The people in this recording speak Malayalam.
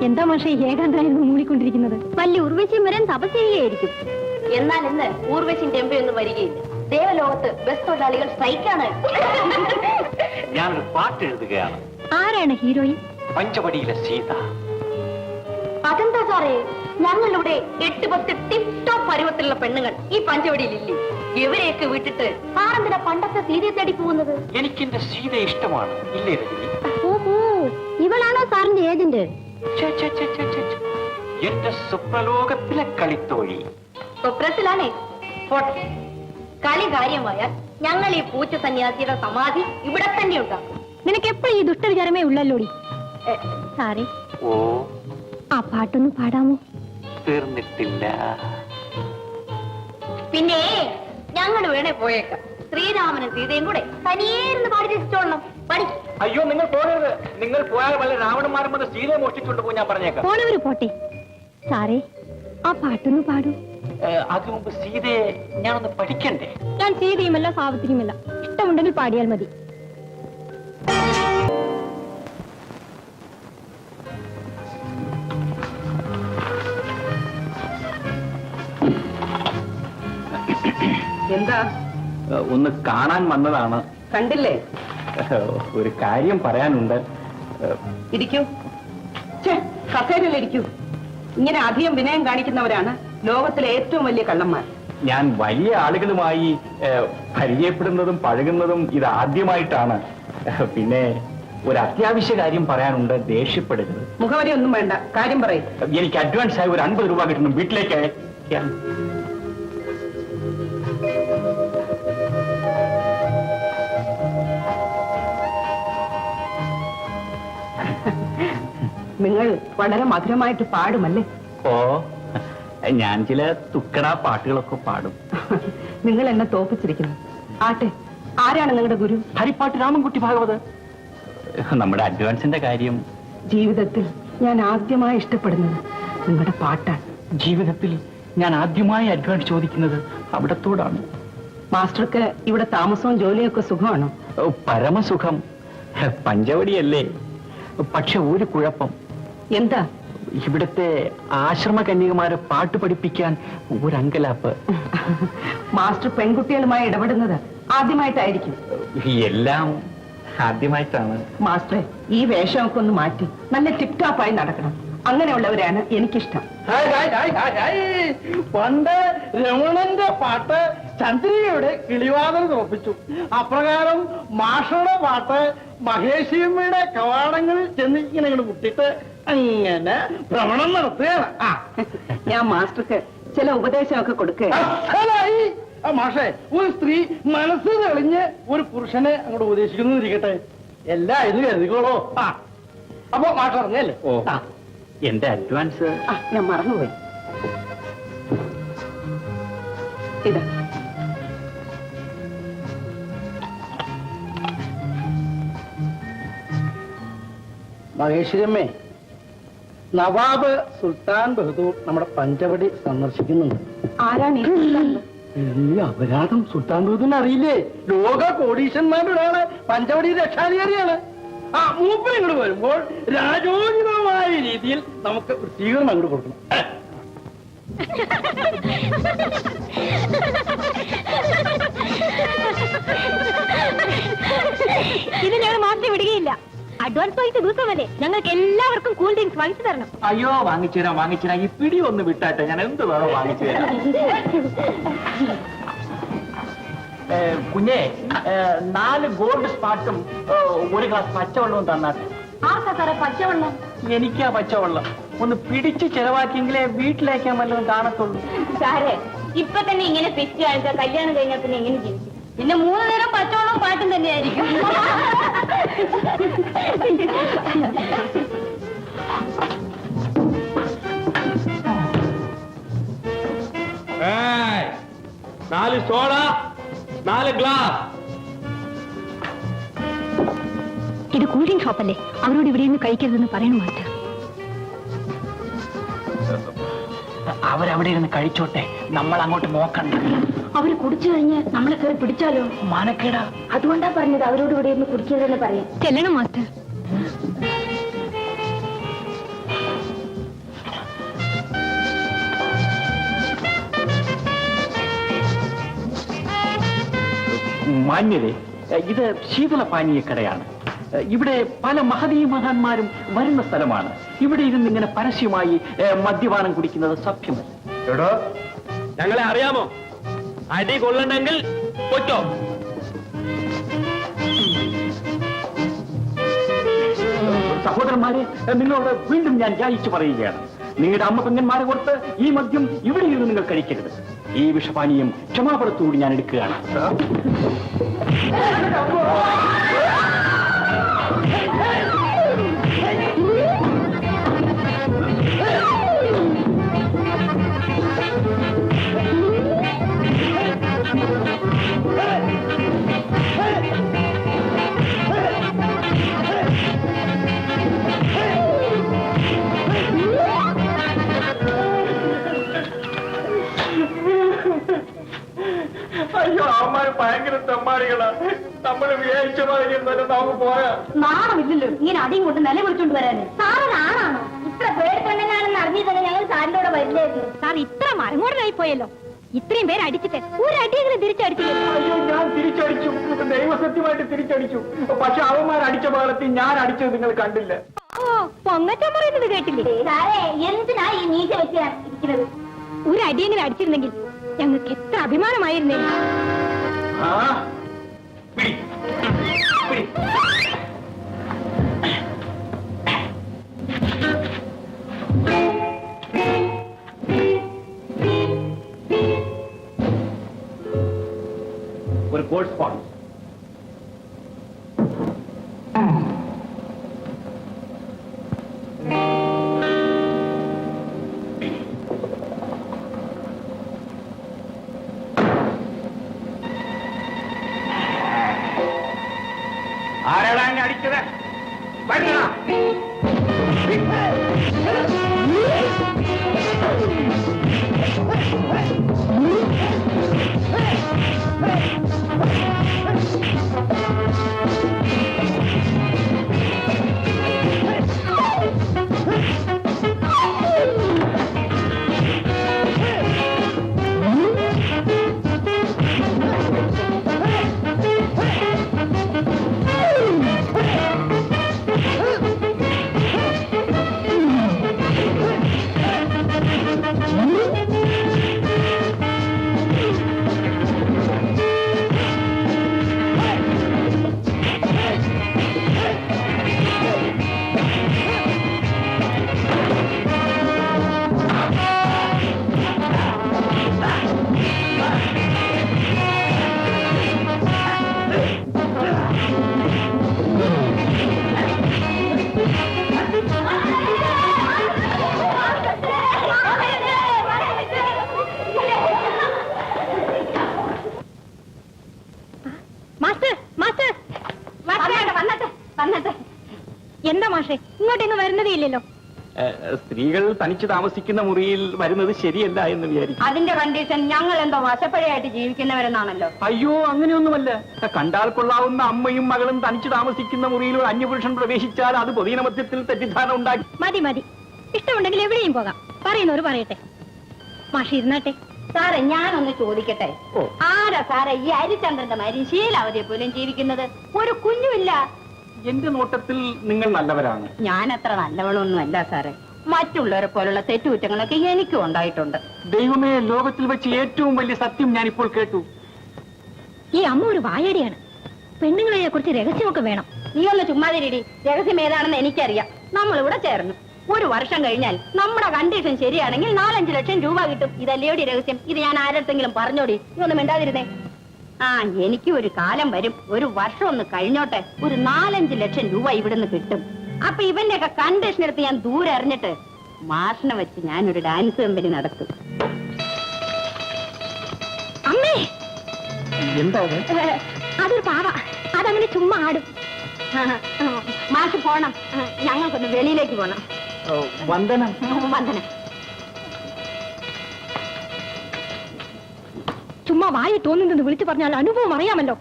എന്താ മാഷെ ഏകാന്തരായിരുന്നു മൂളിക്കൊണ്ടിരിക്കുന്നത്? വലിയ ഉർവശിയും വരാൻ തപസ്സെയ്യായിരിക്കും. എന്നാൽ ഇന്ന് ഊർവശിയും ടെമ്പയൊന്നും വരികയില്ല. ദേവലോകത്ത് ബസ് തൊഴിലാളികൾ സ്ട്രൈക്കാണ്. ഞാനൊരു പാട്ട് എഴുതുകയാണ്. ആരാണ് ഹീറോയിൻ? പഞ്ചവടിയിലെ സീത. അതെന്താ സാറേ, ഞങ്ങളിവിടെ 8-10 ടിപ് ടോപ്പ് പരുവത്തിലുള്ള പെണ്ണുങ്ങൾ ഈ പഞ്ചവടിയിലില്ലേ? ഇവരെയൊക്കെ വിട്ടിട്ട് സാറെന്തിനാ പണ്ടത്തെ സീതയെ തേടി പോകുന്നത്? എനിക്ക് എന്റെ സീത ഇഷ്ടമാണ്, ഇല്ലേ രജനി? ഓഹോ, ഇവളാണോ സാറിന്റെ ഏജന്റ്? എന്റെ സ്വപ്നലോകത്തിലെ കളിത്തോഴി. സ്വപ്നത്തിലാണേ. പോട്ടെ, കളി കാര്യമായാൽ ഞങ്ങൾ ഈ പൂച്ച സന്യാസിയുടെ സമാധി ഇവിടെ തന്നെ ഉണ്ടാക്കും. നിനക്ക് എപ്പോഴും ഈ ദുഷ്ടവിചാരമേ ഉള്ളല്ലോടി. സാറേ, ഓ, ആ പാട്ടൊന്ന് പാടാമോ? തീർന്നിട്ടില്ല. പിന്നെ ഞങ്ങൾ വേണേ പോയേക്കാം. ശ്രീരാമനും സീതയും കൂടെ തനിയേന്ന് പാടി രസിച്ചോളണം. പടി. അയ്യോ, നിങ്ങൾ പോകരുത്. നിങ്ങൾ പോയാൽ വല്ല രാവണന്മാരും വന്ന് സീതയെ മോഷ്ടിച്ചുകൊണ്ട് പോകും. ഞാൻ പറഞ്ഞേക്കാം. പോണവര് പോട്ടെ. സാറേ, ആ പാട്ടൊന്ന് പാടൂ. അതിനു മുമ്പ് സീതയെ ഞാനൊന്ന് പഠിക്കണ്ടേ? ഞാൻ സീതയുമല്ല സാവിത്രിയുമല്ല. ഇഷ്ടമുണ്ടെങ്കിൽ പാടിയാൽ മതി. എന്താ? ഒന്ന് കാണാൻ വന്നതാണ്. കണ്ടില്ലേ? ഒരു കാര്യം പറയാനുണ്ട്. ഇരിക്കൂ. കസേരയിലിരിക്കൂ. ഇങ്ങനെ അധികം വിനയം കാണിക്കുന്നവരാണ് ലോകത്തിലെ ഏറ്റവും വലിയ കള്ളന്മാർ. ഞാൻ വലിയ ആളുകളുമായി പരിചയപ്പെടുന്നതും പഴകുന്നതും ഇത് ആദ്യമായിട്ടാണ്. പിന്നെ ഒരു അത്യാവശ്യ കാര്യം പറയാനുണ്ട്. ദേഷ്യപ്പെടരുത്. മുഖവരി ഒന്നും വേണ്ട, കാര്യം പറയും. എനിക്ക് അഡ്വാൻസ് ആയി ഒരു 50 രൂപ കിട്ടണം. വീട്ടിലേക്ക് അയക്കാൻ. നിങ്ങൾ വളരെ മധുരമായിട്ട് പാടുമല്ലേ? ഓ, ഞാൻ ചില തുക്കടാ പാട്ടുകളൊക്കെ പാടും. നിങ്ങൾ എന്നെ തോപ്പിച്ചിരിക്കുന്നു. ആട്ടെ, ആരാണ് നിങ്ങളുടെ ഗുരു? ഹരിപ്പാട്ട് രാമൻകുട്ടി ഭാഗവത്. നമ്മുടെ അഡ്വാൻസിന്റെ കാര്യം. ജീവിതത്തിൽ ഞാൻ ആദ്യമായി ഇഷ്ടപ്പെടുന്നത് നിങ്ങളുടെ പാട്ടാണ്. ജീവിതത്തിൽ ഞാൻ ആദ്യമായി അഡ്വാൻസ് ചോദിക്കുന്നത് അവിടത്തോടാണ്. മാസ്റ്റർക്ക് ഇവിടെ താമസവും ജോലിയൊക്കെ സുഖമാണോ? പരമസുഖം. പഞ്ചവടിയല്ലേ. പക്ഷെ ഒരു കുഴപ്പം. എന്താ? ഇവിടുത്തെ ആശ്രമ കന്യകമാരെ പാട്ട് പഠിപ്പിക്കാൻ ഒരു അങ്കലാപ്പ്. മാസ്റ്റർ പെൺകുട്ടികളുമായി ഇടപെടുന്നത് ആദ്യമായിട്ടായിരിക്കും. എല്ലാം ആദ്യമായിട്ടാണ്. മാസ്റ്ററെ, ഈ വേഷമൊക്കെ ഒന്ന് മാറ്റി നല്ല ടിപ് ടോപ്പായി നടക്കണം. അങ്ങനെയുള്ളവരാണ് എനിക്കിഷ്ടം. പണ്ട് രമണന്റെ പാട്ട് ചന്ദ്രികയുടെ കിളിവാതിൽ തോപ്പിച്ചു. അപ്രകാരം മാഷയുടെ പാട്ട് മഹേഷിയമ്മയുടെ കവാടങ്ങളിൽ ചെന്ന് ഇങ്ങനെ മുട്ടിട്ട് അങ്ങനെ ഭ്രമണം നടത്തുകയാണ്. ഞാൻ മാസ്റ്റർക്ക് ചില ഉപദേശമൊക്കെ കൊടുക്കുക. മാഷേ, ഒരു സ്ത്രീ മനസ്സ് തെളിഞ്ഞ് ഒരു പുരുഷനെ അങ്ങോട്ട് ഉപദേശിക്കുന്നതിരിക്കട്ടെ. എല്ലാം ഇത് കരുതിക്കോളോ. അപ്പൊ മാഷ അറിഞ്ഞല്ലേ? എന്റെ അഡ്വാൻസ് ഞാൻ മറന്നുപോയി. ഇതാ. മഹേശ്വരമ്മേ, നവാബ് സുൽത്താൻ ബഹദൂർ നമ്മുടെ പഞ്ചവടി സന്ദർശിക്കുന്നുണ്ട്. ആരാണ് ഈ അപരാധം സുൽത്താൻ ബഹദൂറിന് അറിയില്ലേ? ലോക കോടീശ്വരന്മാരുടെ ഒരാള് പഞ്ചവടി രക്ഷാധികാരിയാണ്. മൂപ്പർ ഇങ്ങോട്ട് വരുമ്പോൾ രാജോചിതമായ രീതിയിൽ നമുക്ക് ഒരു സ്വീകരണം അങ്ങോട്ട് കൊടുക്കണം. ഇത് ഞങ്ങൾ മാത്രം വിടുകയില്ല. അഡ്വാൻസ് വൈകിട്ട് ദിവസമല്ലേ, ഞങ്ങൾക്ക് എല്ലാവർക്കും കൂൾ ഡ്രിങ്ക്സ് വാങ്ങിച്ചു തരണം. അയ്യോ, വാങ്ങിച്ചുതരാം. ഈ പിടി ഒന്ന് വിട്ടാട്ടെ, ഞാൻ എന്ത് വേണോ വാങ്ങിച്ചു തരാം. കുഞ്ഞേ, 4 ഗോൾഡ് സ്പാട്ടും 1 ഗ്ലാസ് പച്ചവെള്ളവും തന്നാട്ടെ. ആർക്കാ സാറേ പച്ചവെള്ളം? എനിക്കാ പച്ചവെള്ളം. ഒന്ന് പിടിച്ച് ചെലവാക്കിയെങ്കിലേ വീട്ടിലേക്കാൻ വല്ലതും കാണത്തുള്ളൂ. സാറേ, ഇപ്പൊ തന്നെ ഇങ്ങനെ തെറ്റ് കാണിച്ചാൽ കല്യാണം കഴിഞ്ഞാൽ പിന്നെ എങ്ങനെ ജീവിക്കും? പിന്നെ 3 നേരം പച്ചവെള്ളവും പാട്ടും തന്നെയായിരിക്കും. നാല് സോഡ, 4 ഗ്ലാസ്. ഇത് കൂൾ ഡ്രിങ്ക് ഷോപ്പല്ലേ, അവരോട് ഇവിടെ നിന്ന് കഴിക്കരുതെന്ന് പറയണം മാസ്റ്റർ. അവരവിടെ ഇരുന്ന് കഴിച്ചോട്ടെ, നമ്മൾ അങ്ങോട്ട് നോക്കണ്ട. അവര് കുടിച്ചു കഴിഞ്ഞ് നമ്മളെ കയറി പിടിച്ചാലോ? മാനക്കേടാ. അതുകൊണ്ടാ പറഞ്ഞത് അവരോട് ഇവിടെ ഇരുന്ന് കുടിക്കരുതെന്ന് പറയാം. ചെല്ലണം മാസ്റ്റർ. മാന്യരെ, ഇത് ശീതള പാനീയക്കടയാണ്. ഇവിടെ പല മഹനീയമഹാന്മാരും വരുന്ന സ്ഥലമാണ്. ഇവിടെ ഇരുന്ന് ഇങ്ങനെ പരസ്യമായി മദ്യപാനം കുടിക്കുന്നത് സഭ്യമല്ല. എടോ, ഞങ്ങളെ അറിയാമോ? അടി കൊള്ളണ്ടെങ്കിൽ പൊറ്റോ. സഹോദരന്മാരെ, നിങ്ങളോട് വീണ്ടും ഞാൻ യാചിച്ചു പറയുകയാണ്. നിങ്ങളുടെ അമ്മ പെങ്ങന്മാരെ കൊടുത്ത് ഈ മദ്യം ഇവിടെ ഇരുന്ന് നിങ്ങൾ കഴിക്കരുത്. ഈ വിഷപാനീയം ക്ഷമാപണത്തോട് ഞാൻ എടുക്കുകയാണ്. അയ്യോ, അവന്മാര് ഭയങ്കര തെമ്മാടികളാ. നമ്മൾ വിചാരിച്ച മാതിരി തന്നെ നമുക്ക് പോയാ. നാണമില്ലല്ലോ ഇങ്ങനെ അടിയും കൊണ്ട് നില വിളിച്ചോണ്ട് വരാന്. സാറ് നാണാണോ? ഇത്ര പേടിക്കൊണ്ടെന്നാണെന്ന് അറിഞ്ഞിരുന്നെങ്കിൽ ഞങ്ങൾ സാറിന്റെ കൂടെ വരില്ലായിരുന്നു. സാർ ഇത്ര മരങ്ങോടനായി പോയല്ലോ. ഇത്രയും പേര് അടിച്ചിട്ട് ഒരടിയെങ്കിലും തിരിച്ചടിച്ചില്ല. അയ്യോ, ഞാൻ തിരിച്ചടിച്ചു, ദൈവസത്യമായിട്ട് തിരിച്ചടിച്ചു. പക്ഷെ അവന്മാർ അടിച്ച ഭാഗത്തിൽ ഞാൻ അടിച്ചത് നിങ്ങൾ കണ്ടില്ല. ഓ, പൊങ്ങച്ചം പറയുന്നത് കേട്ടില്ലേ? സാറേ, എന്തിനാ ഈ നീച്ച വെച്ച് ഇരിക്കുന്നത്? ഒരു അടിയെങ്കിലും അടിച്ചിരുന്നെങ്കിൽ ഞങ്ങൾക്ക് എത്ര അഭിമാനമായിരുന്നേ. ആ, പിടി, പിടി. ഒരു കോഴ്സ് ഫോൺ. ആരാടാ എന്നെ അടിച്ചത്? വരണ. എന്താ മാഷേ, ഇങ്ങോട്ടെങ്ങും വരുന്നതേ ഇല്ലല്ലോ. സ്ത്രീകൾ തനിച്ച് താമസിക്കുന്ന മുറിയിൽ വരുന്നത് ശരിയല്ല എന്ന് വിചാരിക്കും. അതിന്റെ കണ്ടീഷൻ ഞങ്ങൾ എന്തോ വശപ്പഴയായിട്ട് ജീവിക്കുന്നവരെന്നാണല്ലോ. അയ്യോ, അങ്ങനെയൊന്നുമല്ല. കണ്ടാൽ കൊള്ളാവുന്ന അമ്മയും മകളും തനിച്ച് താമസിക്കുന്ന മുറിയിൽ ഒരു അന്യപുരുഷൻ പ്രവേശിച്ചാൽ അത് പൊതുജനമധ്യത്തിൽ തെറ്റിദ്ധാരണ ഉണ്ടാക്കി. മതി മതി, ഇഷ്ടമുണ്ടെങ്കിൽ എവിടെയും പോകാം. പറയുന്നവര് പറയട്ടെ. മാഷി ഇരുന്നാട്ടെ. സാറേ, ഞാനൊന്ന് ചോദിക്കട്ടെ, ആരാ സാറേ ഈ ഹരിചന്ദ്രന്റെ മാതിരി ശീലാവതിയെ പോലും ജീവിക്കുന്നത്? ഒരു കുഞ്ഞുമില്ല. എന്റെ നോട്ടത്തിൽ നിങ്ങൾ നല്ലവരാണ്. ഞാൻ അത്ര നല്ലവളൊന്നും അല്ല സാറേ. മറ്റുള്ളവരെ പോലുള്ള തെറ്റുകുറ്റങ്ങളൊക്കെ എനിക്കും ഉണ്ടായിട്ടുണ്ട്. ദൈവമേ, ലോകത്തിൽ വെച്ച് ഏറ്റവും വലിയ സത്യം ഞാൻ ഇപ്പോൾ കേട്ടു. ഈ അമ്മ ഒരു വായടിയാണ്. പെണ്ണുങ്ങളെ കുറിച്ച് രഹസ്യമൊക്കെ വേണം. നീ ഒന്ന് ചുമ്മാതിരിടി. രഹസ്യം ഏതാണെന്ന് എനിക്കറിയാം. നമ്മളിവിടെ ചേർന്നു. ഒരു വർഷം കഴിഞ്ഞാൽ നമ്മുടെ കണ്ടീഷൻ ശരിയാണെങ്കിൽ 4-5 ലക്ഷം രൂപ കിട്ടും. ഇതല്ലേടി രഹസ്യം? ഇത് ഞാൻ ആരടുത്തെങ്കിലും പറഞ്ഞോടി. നീ ഒന്നും മിണ്ടാതിരുന്നേ. ആ, എനിക്ക് ഒരു കാലം വരും. ഒരു വർഷം ഒന്ന് കഴിഞ്ഞോട്ടെ, ഒരു 4-5 ലക്ഷം രൂപ ഇവിടുന്ന് കിട്ടും. അപ്പൊ ഇവന്റെയൊക്കെ കണ്ടീഷൻ എടുത്ത് ഞാൻ ദൂരെ അറിഞ്ഞിട്ട് മാഷിനെ വെച്ച് ഞാനൊരു ഡാൻസ് കമ്പനി നടത്തും. അമ്മേ, എന്താ അതൊരു പാവ. അതങ്ങനെ ചുമ്മാ ആടും. മാഷ് പോണം. ഞങ്ങൾക്കൊന്ന് വെളിയിലേക്ക് പോണം. വന്ദനം. വന്ദനം. ചുമ്മാ വായി തോന്നുന്നത് വിളിച്ചു പറഞ്ഞാൽ അനുഭവം അറിയാമല്ലോ.